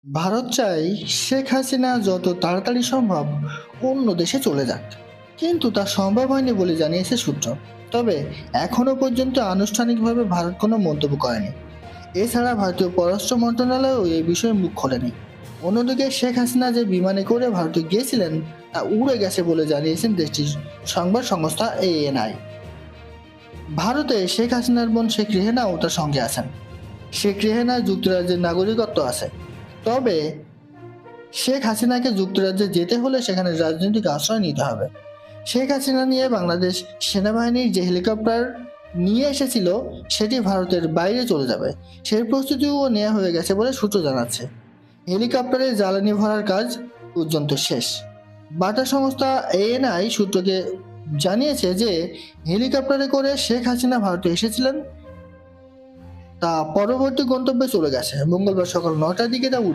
ভারত চায় শেখ হাসিনা যত তাড়াতাড়ি সম্ভব অন্য দেশে চলে যাক, কিন্তু তা সম্ভব হয়নি বলে জানিয়েছে সূত্র। তবে এখনো পর্যন্ত আনুষ্ঠানিকভাবে ভারত কোনো মন্তব্য করেনি। এছাড়া ভারতীয় পররাষ্ট্র মন্ত্রণালয়ও এই বিষয়ে মুখ খোলেনি। অন্যদিকে শেখ হাসিনা যে বিমানে করে ভারতে গিয়েছিলেন তা উড়ে গেছে বলে জানিয়েছেন দেশটির সংবাদ সংস্থা এএনআই। ভারতে শেখ হাসিনার বোন শেখ রেহেনাও তার সঙ্গে আছেন। শেখ রেহেনার যুক্তরাজ্যের নাগরিকত্ব আছে। তবে শেখ হাসিনাকে যুক্তরাজ্যে যেতে হলে সেখানে রাজনৈতিক আশ্রয় নিতে হবে। শেখ হাসিনা নিয়ে বাংলাদেশ সেনাবাহিনীর যে হেলিকপ্টার নিয়ে এসেছিল সেটি ভারতের বাইরে চলে যাবে, সেই প্রস্তুতিও নেওয়া হয়ে গেছে বলে সূত্র জানাচ্ছে। হেলিকপ্টারে জ্বালানি ভরার কাজ পর্যন্ত শেষ। বার্তা সংস্থা এএনআই সূত্রকে জানিয়েছে যে হেলিকপ্টারে করে শেখ হাসিনা ভারতে এসেছিলেন, তা পরবর্তী গন্তব্যে চলে গেছে। মঙ্গলবার সকাল 9টার দিকে তা উড়ে